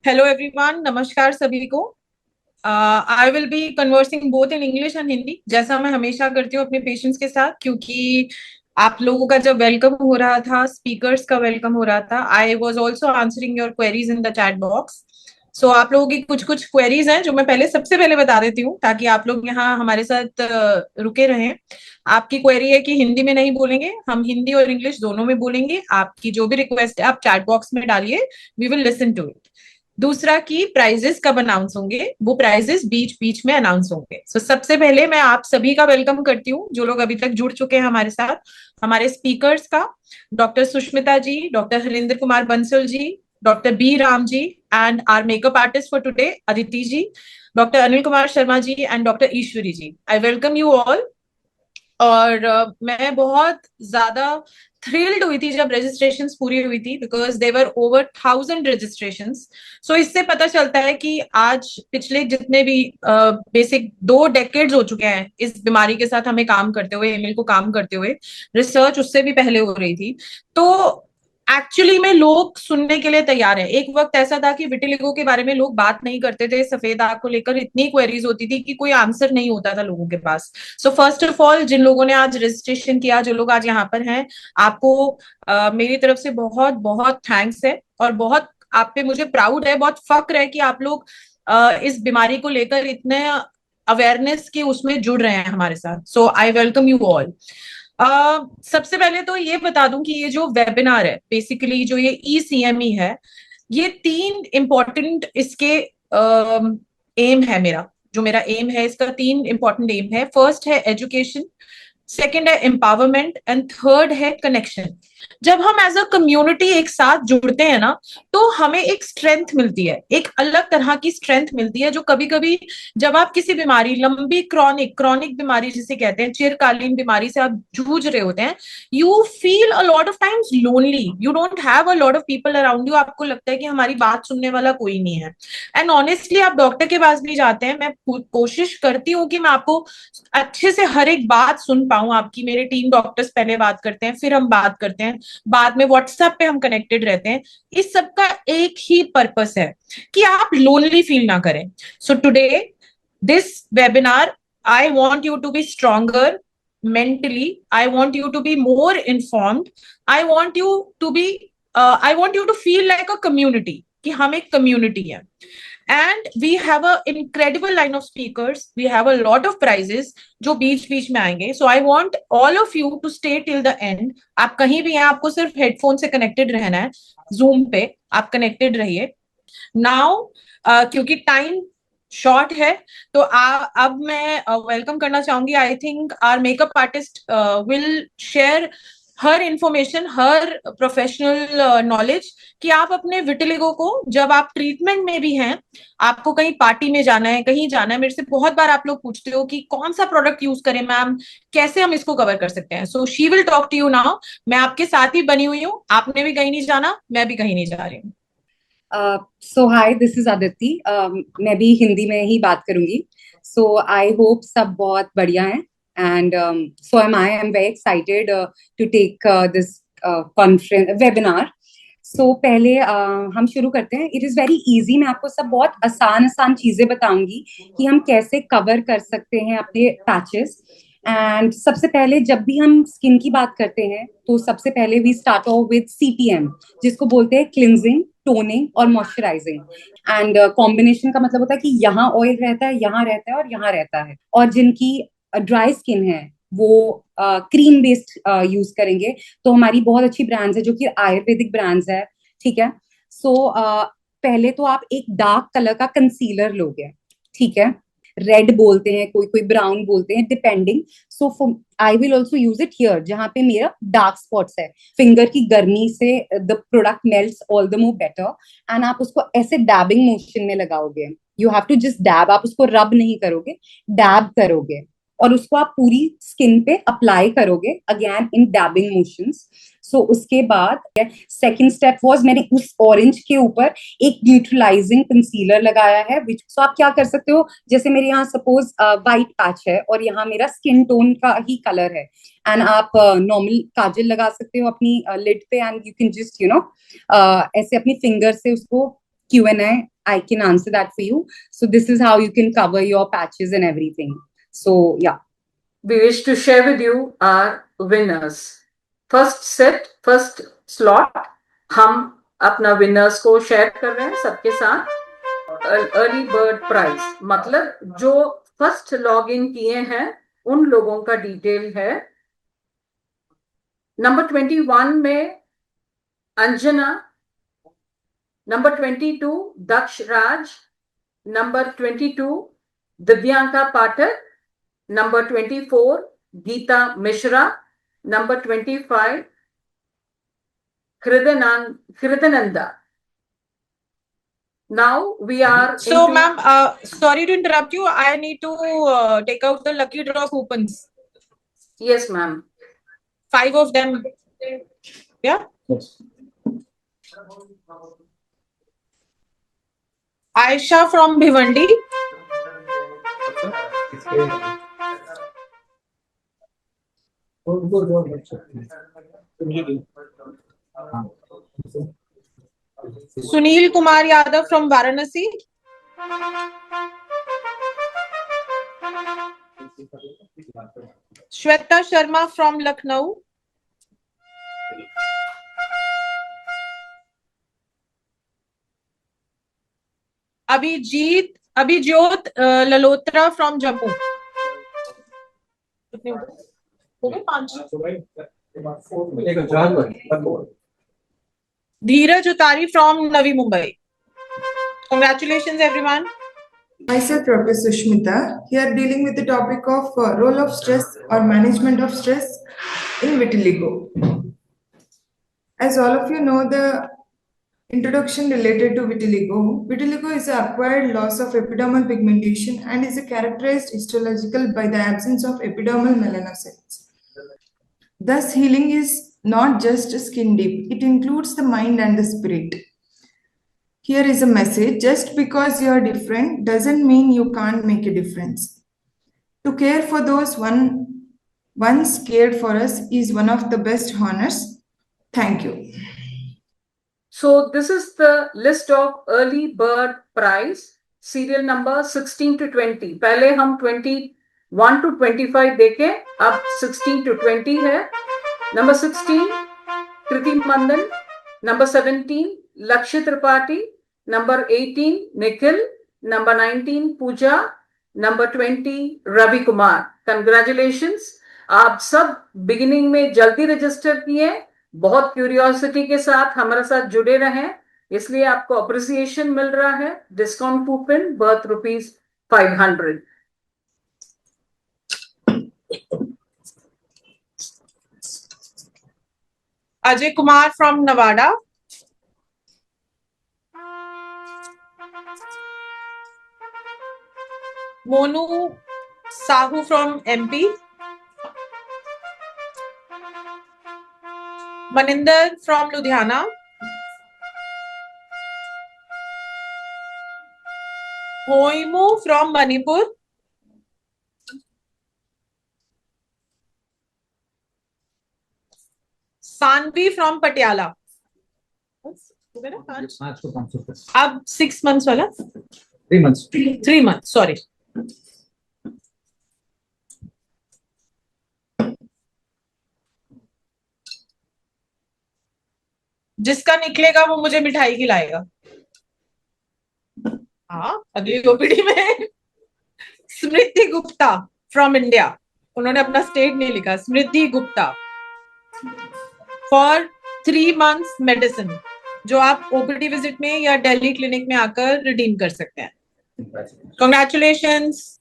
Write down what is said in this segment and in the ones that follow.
Hello everyone, नमस्कार सभी को। I will be conversing both in English and Hindi, जैसा मैं हमेशा करती हूँ अपने पेशेंट्स के साथ, क्योंकि आप लोगों का जब वेलकम हो रहा था, स्पीकर्स का वेलकम हो रहा था, I was also answering your queries in the chat box. So आप लोगों की कुछ कुछ क्वेरीज हैं जो मैं पहले सबसे पहले बता देती हूँ, ताकि आप लोग यहाँ हमारे साथ रुके रहें। आपकी क्वेरी है कि हिंदी में नहीं बोलेंगे, हम हिंदी और इंग्लिश दोनों में बोलेंगे। आपकी जो भी रिक्वेस्ट है आप चैट बॉक्स में डालिए, we will listen to it. दूसरा कि प्राइजेस कब अनाउंस होंगे, वो प्राइजेस बीच बीच में अनाउंस होंगे। सबसे पहले मैं आप सभी का वेलकम करती हूँ जो लोग अभी तक जुड़ चुके हैं हमारे साथ। हमारे स्पीकर्स का, doctor Sushmita ji, doctor Harindra Kumar Bansal ji, doctor B Ram ji, and our makeup artist for today Aditi ji, doctor Anil Kumar Sharma ji and doctor Ishwari ji. I welcome you all. और मैं बहुत ज्यादा थ्रिल्ड हुई थी जब रजिस्ट्रेशंस पूरी हुई थी, बिकॉज देवर ओवर 1000 रजिस्ट्रेशंस। सो इससे पता चलता है कि आज पिछले जितने भी बेसिक 2 डेकेड्स हो चुके हैं इस बीमारी के साथ हमें काम करते हुए, एमिल को काम करते हुए। रिसर्च उससे भी पहले हो रही थी। तो एक्चुअली में लोग सुनने के लिए तैयार है। एक वक्त ऐसा था कि विटिलिगो के बारे में लोग बात नहीं करते थे, सफेद आग को लेकर इतनी क्वेरीज होती थी कि कोई आंसर नहीं होता था लोगों के पास। सो फर्स्ट ऑफ ऑल, जिन लोगों ने आज रजिस्ट्रेशन किया, जो लोग आज यहाँ पर हैं, आपको मेरी तरफ से बहुत बहुत थैंक्स है। और बहुत आप पे मुझे प्राउड है, बहुत फक्र है कि आप लोग इस बीमारी को लेकर इतने अवेयरनेस के उसमें जुड़ रहे हैं हमारे साथ। सो आई वेलकम यू ऑल। सबसे पहले तो ये बता दूं कि ये जो वेबिनार है, बेसिकली जो ये ईसीएमई है, ये 3 इंपॉर्टेंट इसके एम है। मेरा जो मेरा एम है, इसका 3 इंपॉर्टेंट एम है। फर्स्ट है एजुकेशन, सेकंड है एम्पावरमेंट, एंड थर्ड है कनेक्शन। जब हम एज अ कम्युनिटी एक साथ जुड़ते हैं ना, तो हमें एक स्ट्रेंथ मिलती है, एक अलग तरह की स्ट्रेंथ मिलती है, जो कभी कभी जब आप किसी बीमारी, लंबी क्रॉनिक क्रॉनिक बीमारी जिसे कहते हैं, चिरकालीन बीमारी से आप जूझ रहे होते हैं, you feel a lot of times lonely, you don't have a lot of people around you. आपको लगता है कि हमारी बात सुनने वाला कोई नहीं है। एंड ऑनेस्टली आप डॉक्टर के पास भी जाते हैं, मैं कोशिश करती हूँ कि मैं आपको अच्छे से हर एक बात सुन पाऊं आपकी। मेरे टीम डॉक्टर्स पहले बात करते हैं, फिर हम बात करते हैं, बाद में व्हाट्सएप पे हम कनेक्टेड रहते हैं। इस सब का एक ही पर्पस है कि आप लोनली फील ना करें। So today, this webinar, I want you to be stronger mentally. I want you to be more informed. I want you to be I want you to feel like a community, कि हम एक community है। And we have a incredible line of speakers, we have a lot of prizes जो बीच बीच में आएंगे। So I want all of you to stay till the end. आप कहीं भी हैं, आपको सिर्फ हेडफोन से कनेक्टेड रहना है, जूम पे आप कनेक्टेड रहिए। नाउ क्योंकि टाइम शॉर्ट है, तो अब मैं वेलकम करना चाहूंगी। I think our makeup artist will share her information, her professional knowledge, कि आप अपने विटिलिगो को, जब आप ट्रीटमेंट में भी हैं, आपको कहीं पार्टी में जाना है, कहीं जाना है। मेरे से बहुत बार आप लोग पूछते हो कि कौन सा प्रोडक्ट यूज करें मैम, कैसे हम इसको कवर कर सकते हैं। So she will talk to you now. मैं आपके साथ ही बनी हुई हूँ, आपने भी कहीं नहीं जाना, मैं भी कहीं नहीं जा रही हूँ। सो हाय, दिस इज अदिति। मैं भी हिंदी में ही बात करूंगी। सो आई होप सब बहुत बढ़िया है। And so I am very excited to take this conference webinar. So पहले हम शुरू करते हैं। It is very easy. मैं आपको सब बहुत आसान आसान चीजें बताऊंगी कि हम कैसे कवर कर सकते हैं अपने पैचेस। एंड सबसे पहले जब भी हम स्किन की बात करते हैं तो सबसे पहले we start off with CTM, जिसको बोलते हैं क्लिनजिंग, टोनिंग और मॉइस्चराइजिंग। एंड कॉम्बिनेशन का मतलब होता है कि यहाँ ऑयल रहता है, यहाँ रहता है और यहाँ रहता है। और जिनकी ड्राई स्किन है वो क्रीम बेस्ड यूज करेंगे। तो हमारी बहुत अच्छी ब्रांड्स है जो कि आयुर्वेदिक ब्रांड्स है। ठीक है। सो पहले तो आप एक डार्क कलर का कंसीलर लोगे। ठीक है। रेड बोलते हैं, कोई कोई ब्राउन बोलते हैं, depending. So I will also use it here जहां पे मेरा डार्क स्पॉट्स है। फिंगर की गर्मी से the product melts all the more better. And आप उसको ऐसे डैबिंग मोशन में लगाओगे। You have to just dab, आप उसको रब नहीं करोगे, डैब करोगे। और उसको आप पूरी स्किन पे अप्लाई करोगे अगेन इन डैबिंग मोशंस। सो उसके बाद सेकंड स्टेप वाज, मैंने उस ऑरेंज के ऊपर एक न्यूट्रलाइजिंग कंसीलर लगाया है। विच सो आप क्या कर सकते हो, जैसे मेरे यहाँ सपोज वाइट पैच है और यहाँ मेरा स्किन टोन का ही कलर है। एंड आप नॉर्मल काजल लगा सकते हो अपनी लिड पे। एंड यू कैन जस्ट ऐसे अपनी फिंगर से उसको Q&A, I can answer that for you. So this is how you can cover your patches and everything. So yeah. We wish to share with you our winners. First set, first slot, हम अपना winners को share कर रहे हैं सबके साथ. Early bird price मतलब जो फर्स्ट लॉग इन किए हैं उन लोगों का डिटेल है. नंबर 21 में Anjana, number 22 Daksh Raj, number 22 Divyanka Pathak, number 24 Geeta Mishra, number 25 Hridayananda. Now we are. So, ma'am, sorry to interrupt you. I need to take out the lucky draw coupons. Yes, ma'am. 5 of them. Yeah. Yes. Aisha from Bhiwandi. Sunil Kumar Yadav from Varanasi. Shweta Sharma from Lucknow. Abhijyot Lalotra from Jammu. हो गए 5. Dheeraj Utari from Navi Mumbai. Congratulations, everyone. Myself, Professor Sushmita, here dealing with the topic of role of stress or management of stress in vitiligo. As all of you know, the introduction related to vitiligo. Vitiligo is an acquired loss of epidermal pigmentation and is characterized histological by the absence of epidermal melanocytes. Thus, healing is not just skin deep, it includes the mind and the spirit. Here is a message: just because you are different doesn't mean you can't make a difference. To care for those once cared for us is one of the best honors. Thank you. So this is the list of early bird prize, serial number 16 to 20. पहले हम 21 to 25 देखे, अब 16 to 20 है. Number 16 कृति मंदन, number 17 लक्ष्य Tripathi, number 18 Nikhil, number 19 पूजा, number 20 Ravi Kumar. Congratulations. आप सब beginning में जल्दी रजिस्टर किए, बहुत क्यूरियोसिटी के साथ हमारे साथ जुड़े रहें, इसलिए आपको अप्रिसिएशन मिल रहा है. Discount coupon worth ₹500. Ajay Kumar from Nevada. Monu Sahu from MP. Maninder from Ludhiana. Hoimu from Manipur. Sanvi from Patiala. अब 6 months वाला 3 months. 3 months, sorry. जिसका निकलेगा वो मुझे मिठाई खिलाएगा. हाँ, अगली ओपीडी में स्मृति गुप्ता फ्रॉम इंडिया. उन्होंने अपना स्टेट नहीं लिखा. स्मृति गुप्ता फॉर 3 months मेडिसिन, जो आप ओपीडी विजिट में या दिल्ली क्लिनिक में आकर रिडीम कर सकते हैं. Congratulations.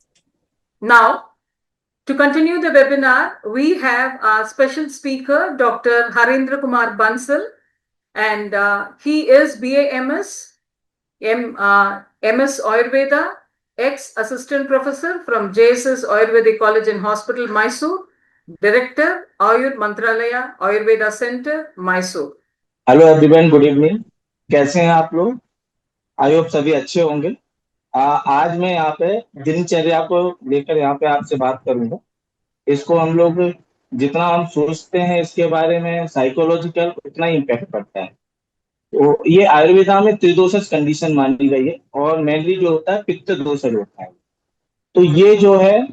Now, to continue the webinar, we have our special speaker, Dr. Harendra Kumar Bansal, and he is BAMS, MS Ayurveda, ex-assistant professor from JSS Ayurvedic College and Hospital, Mysore, director, Ayur Mantralaya Ayurveda Center, Mysore. Hello everyone, good evening. कैसे हैं आप लोग? I hope सभी अच्छे होंगे. आज मैं यहाँ पे दिनचर्या को लेकर यहाँ पे आपसे बात करूंगा. इसको हम लोग जितना हम सोचते हैं इसके बारे में साइकोलॉजिकल उतना ही इम्पैक्ट पड़ता है. तो ये आयुर्वेदा में त्रिदोषज कंडीशन मानी गई है, और मेनली जो होता है पित्त दोषज होता है। तो ये जो है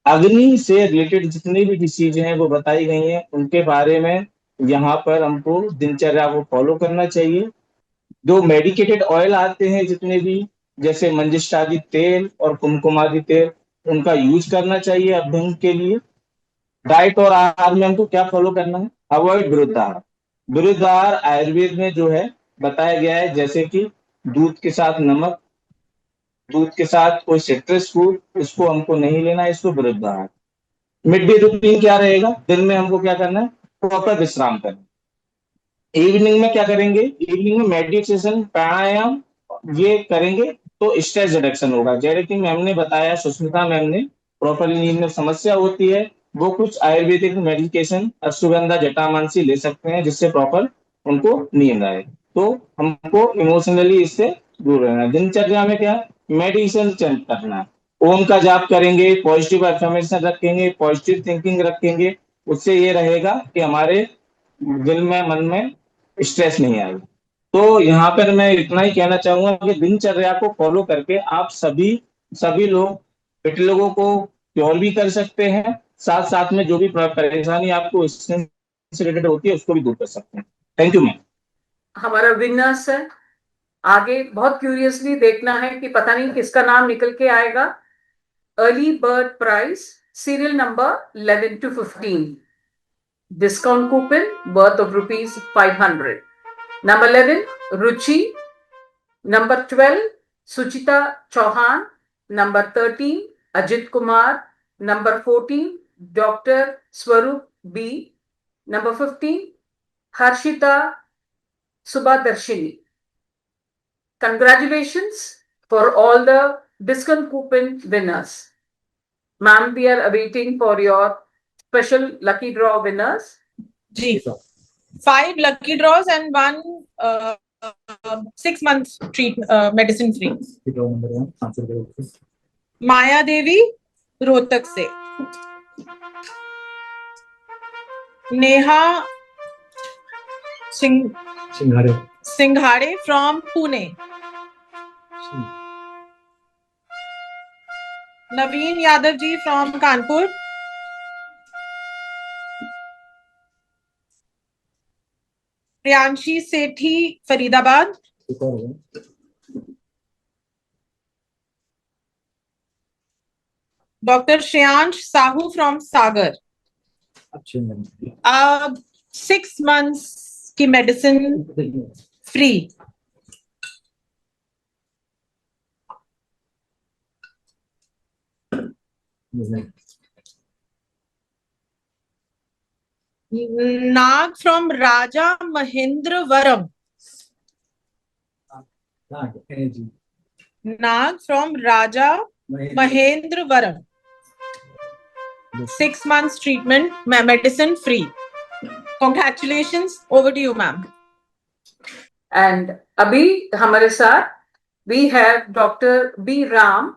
अग्नि से रिलेटेड जितनी भी डिसीज हैं वो बताई गई हैं, उनके बारे में यहाँ पर हमको दिनचर्या को फॉलो करना चाहिए। जो मेडिकेटेड ऑयल आते हैं जितने भी, जैसे मंजिष्ठादि तेल और कुमकुमादि तेल, उनका यूज करना चाहिए अभ्यंग के लिए। डाइट और आहार में हमको क्या फॉलो करना है? अवॉइड विरुद्ध आहार। विरुद्ध आहार आयुर्वेद में जो है बताया गया है, जैसे कि दूध के साथ नमक, दूध के साथ कोई सिट्रस फूड, इसको हमको नहीं लेना है, इसको विरुद्ध आहार। मिड डे रूटीन क्या रहेगा? दिन में हमको क्या करना है? प्रॉपर विश्राम करना। इवनिंग में क्या करेंगे? इवनिंग में मेडिटेशन, प्राणायाम ये करेंगे तो स्ट्रेस रिडक्शन होगा। जैसे कि मैम ने बताया, सुष्मिता मैम ने, प्रॉपर नींद में समस्या होती है, वो कुछ आयुर्वेदिक मेडिकेशन अश्वगंधा जटामांसी ले सकते हैं, जिससे प्रॉपर उनको नींद आए। तो हमको इमोशनली इससे दूर रहना है। दिनचर्या में क्या? मेडिटेशन करना है, ओम का जाप करेंगे, पॉजिटिव अफर्मेशन रखेंगे, पॉजिटिव थिंकिंग रखेंगे। उससे ये रहेगा कि हमारे दिल में, मन में स्ट्रेस नहीं आएगा। तो यहाँ पर मैं इतना ही कहना चाहूंगा कि दिनचर्या को फॉलो करके आप सभी सभी लोग फिट लोगों को क्योर भी कर सकते हैं, साथ साथ में जो भी परेशानी आपको इससे रिलेटेड होती है उसको भी दूर कर सकते हैं। Thank you ma'am. हमारा विनर्स है, आगे बहुत क्यूरियसली देखना है कि पता नहीं किसका नाम निकल के आएगा। Early bird prize, serial number 11 to 15, discount coupon worth of rupees 500. Number 11, Ruchi. Number 12, Suchita Chauhan. Number 13, Ajit Kumar. Number 14, Dr. Swarup B. Number 15, Harshita Subhadarshini. Congratulations for all the discount coupon winners. Ma'am, we are awaiting for your special lucky draw winners. जी, 5 lucky draws and 1 6 months medicine free. Maya Devi Rohtak से, Neha Singhade from Pune, Naveen Yadav ji from Kanpur, Priyanshi Sethi Faridabad, doctor Shreyansh Sahu from Sagar. अब 6 months की medicine free. Nag from Rajamahendravaram, Nag from Rajamahendravaram, 6 months treatment, medicine free. Congratulations, over to you, ma'am. And अभी हमारे साथ we have Dr. B. Ram,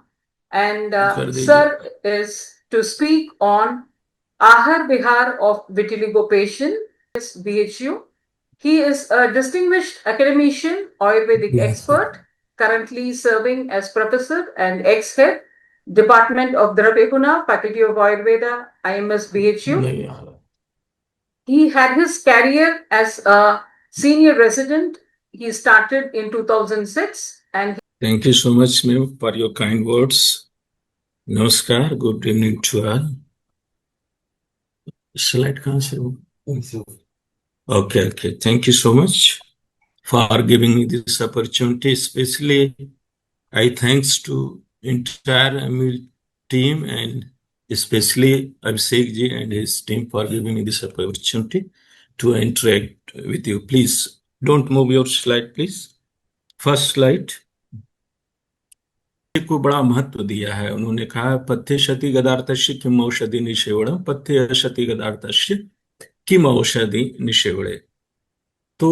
and sir is to speak on Ahar Bihar of vitiligo patient, BHU. He is a distinguished academician, Ayurvedic expert, currently serving as professor and ex-head, Department of Dravya, Faculty of Ayurveda, IMS BHU. He had his career as a senior resident. He started in 2006 and Thank you so much, ma'am, for your kind words. Namaskar, good evening to all. Slide कहाँ से हो? Okay. Thank you so much for giving me this opportunity. Especially, I thanks to entire AMIL team and especially Abhishek ji and his team for giving me this opportunity to interact with you. Please don't move your slide, please. First slide. को बड़ा महत्व दिया है। उन्होंने कहा पथ्य क्षति गदार्थस्य किम औषधि निषेवणम, पथ्य क्षति गदार्थस्य किम औषधि निषेवणे। तो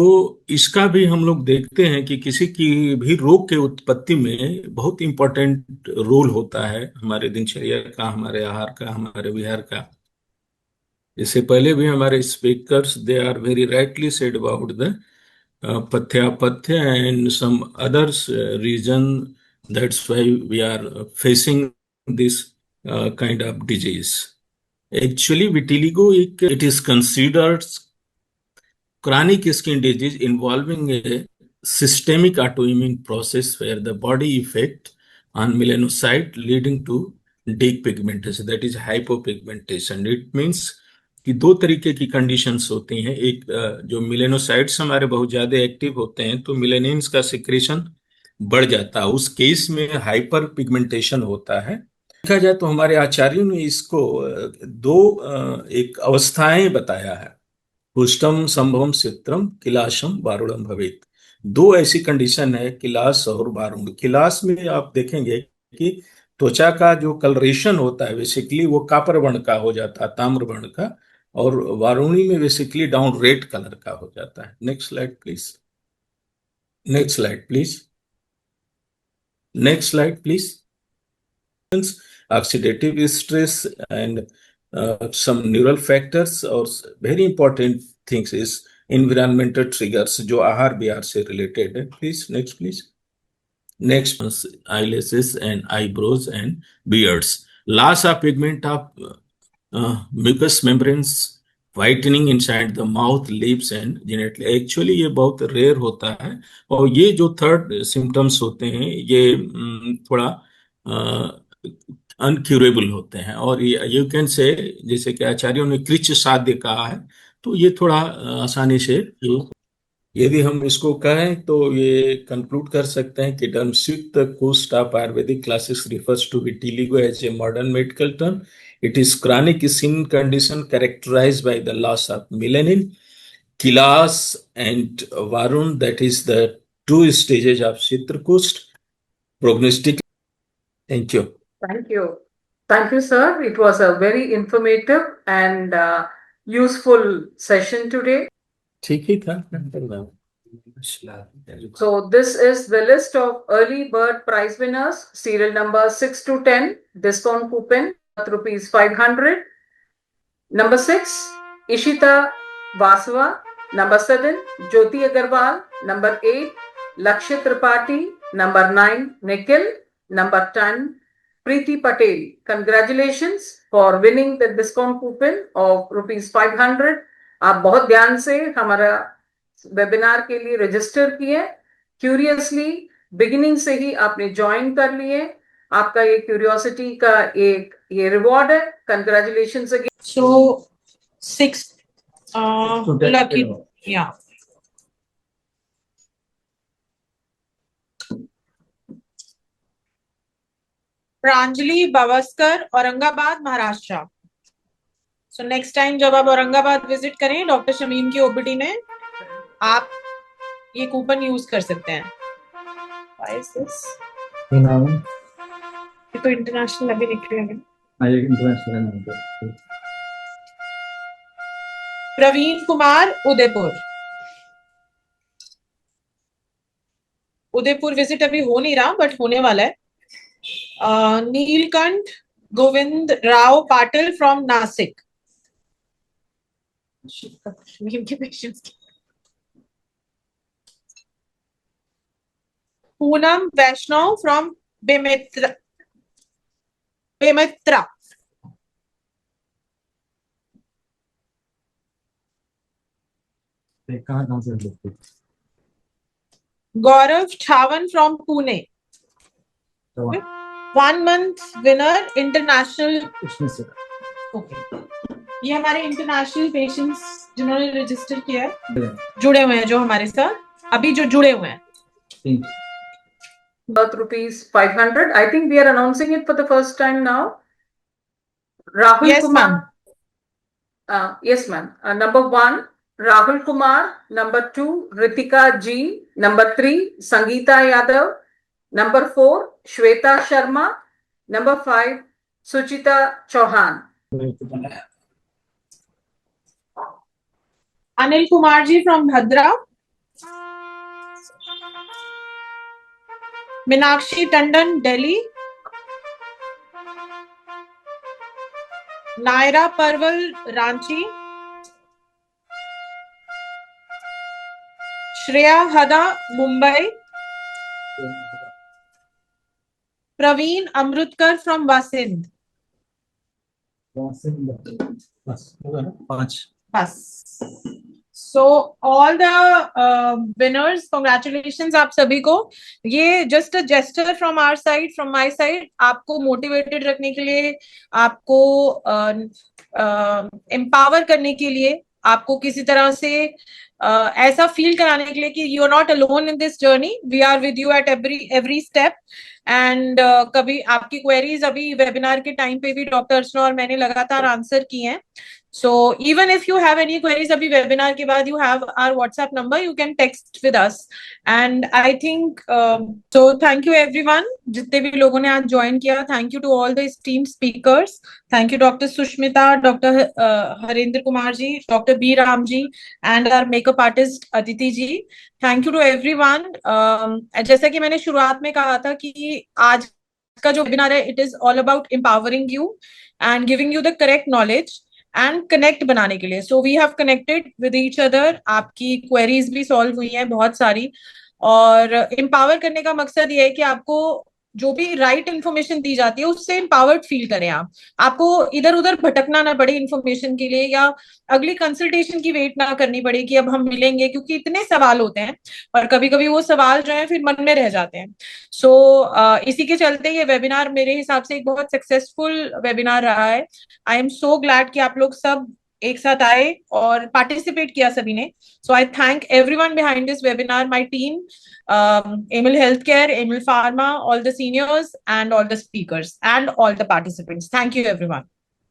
इसका भी हम लोग देखते हैं कि किसी की भी रोग के उत्पत्ति में बहुत इंपॉर्टेंट रोल होता है हमारे दिनचर्या का, हमारे आहार का, हमारे विहार का। इससे पहले भी हमारे speakers they are very rightly said about the Pathya and some others reason. That's why we are facing this kind of disease. Actually, vitiligo, it is considered chronic skin disease involving a systemic autoimmune process where the body effect on melanocyte leading to depigmentation, that is hypopigmentation. It means कि दो तरीके की conditions होती हैं। एक जो melanocytes हमारे बहुत ज्यादा एक्टिव होते हैं तो मिलेनिन्स का सिक्रेशन बढ़ जाता है, उस केस में हाइपर पिगमेंटेशन होता है। देखा जाए तो हमारे आचार्यों ने इसको दो एक अवस्थाएं बताया है, पुष्टम संभवम चित्रम किलाशम वारुणम भवेत। दो ऐसी कंडीशन है, किलास और वारुण। किलास में आप देखेंगे कि त्वचा का जो कलरेशन होता है बेसिकली वो कापर वर्ण का हो जाता है, ताम्र वर्ण का, और वारुणी में बेसिकली डाउन रेड कलर का हो जाता है। Next slide please, next slide please, next slide please. Oxidative stress and some neural factors, or very important things is environmental triggers जो आहार विहार से related है। Please next please. Next, eyelashes and eyebrows and beards. Loss of pigment of mucous membranes, whitening inside the mouth, lips and genitally. Actually ये बहुत rare होता है, और ये जो थर्ड सिम्टम्स होते हैं ये थोड़ा अनक्यूरेबल होते हैं, और यू कैन से जैसे कि आचार्यों ने कृच्छ साध्य कहा है, तो ये थोड़ा आसानी से यदि हम इसको कहें तो ये कंक्लूड कर सकते हैं कि डर्मस्युक्त कुष्ठ of ayurvedic classes refers to vitiligo as a modern medical term. It is chronic skin condition characterized by the loss of melanin, Kilas and Varun, that is the two stages of Chitrakusht. Prognostic. Thank you. Thank you. Thank you, sir. It was a very informative and useful session today. ठीक ही था. So this is the list of early bird prize winners, serial number 6 to 10, discount coupon rupees 500. Number 6, Ishita Vasava. Number 7, Jyoti Agarwal. Number 8, Lakshya Tripathi. Number 9, Nikhil. Number 10, Preeti Patel. Congratulations for winning the discount coupon of rupees 500. आप बहुत ध्यान से हमारा webinar के लिए register किए, curiously beginning से ही आपने ज्वाइन कर लिए। आपका ये क्यूरियोसिटी का एक ये रिवॉर्ड है। Congratulations again. So, 6 lucky, yeah. Pranjali Bawaskar, Aurangabad, Maharashtra. So next time जब आप औरंगाबाद विजिट करें डॉक्टर शमीम की ओपीडी में, आप ये कूपन यूज कर सकते हैं। Why is this? ये तो इंटरनेशनल अभी निकलेगा। प्रवीण कुमार, उदयपुर। उदयपुर विजिट अभी हो नहीं रहा बट होने वाला है। Neelkanth Govind Rao Patil from Nashik. Poonam Vaishnav from Bemetara. Gaurav Chhavan from Pune. 1 month winner international. Okay, ये हमारे इंटरनेशनल पेशेंट्स जिन्होंने रजिस्टर किया है, जुड़े हुए हैं, जो हमारे साथ अभी जो जुड़े हुए हैं। Worth rupees 500. I think we are announcing it for the first time now. Rahul Yes, Kumar. ma'am. Yes, ma'am. Number 1, Rahul Kumar. Number 2, Ritika G. Number 3, Sangeeta Yadav. Number 4, Shweta Sharma. Number 5, Suchita Chauhan. Anil Kumar ji from Bhadra. Minakshi Tandon, Delhi. Naira Parval, Ranchi. Shreya Hada, Mumbai. Praveen Amrutkar from Vasind. Bas. So all the winners, congratulations आप सभी को. ये just a gesture from our side, from my side, आपको motivated रखने के लिए, आपको empower करने के लिए, आपको किसी तरह से ऐसा फील कराने के लिए कि you are not alone in this journey, we are with you at every step. And कभी आपकी क्वेरीज अभी वेबिनार के टाइम पे भी डॉक्टर अर्चना और मैंने लगातार आंसर की हैं. So even if you have any queries अभी webinar के बाद, you have our WhatsApp number, you can text with us. And I think so thank you everyone जितने भी लोगों ने आज join किया. Thank you to all the esteemed speakers. Thank you Dr. Sushmita, Dr. Harendra Kumar ji, Dr. B. Ram ji, and our makeup artist Aditi ji. Thank you to everyone. जैसा कि मैंने शुरुआत में कहा था कि आज का जो webinar है, it is all about empowering you and giving you the correct knowledge and connect बनाने के लिए. So we have connected with each other. आपकी क्वेरीज भी सॉल्व हुई हैं बहुत सारी. और एम्पावर करने का मकसद ये है कि आपको जो भी राइट इन्फॉर्मेशन दी जाती है उससे एम्पावर्ड फील करें. आपको इधर उधर भटकना ना पड़े इन्फॉर्मेशन के लिए, या अगली कंसल्टेशन की वेट ना करनी पड़े कि अब हम मिलेंगे, क्योंकि इतने सवाल होते हैं और कभी कभी वो सवाल जो है फिर मन में रह जाते हैं. सो इसी के चलते ये वेबिनार मेरे हिसाब से एक बहुत सक्सेसफुल वेबिनार रहा है. आई एम सो ग्लैड कि आप लोग सब एक साथ आए और पार्टिसिपेट किया सभी ने. So I thank everyone behind this webinar, my team, Emil Healthcare, Emil Pharma, all the seniors and all the speakers and all the participants. Thank you everyone.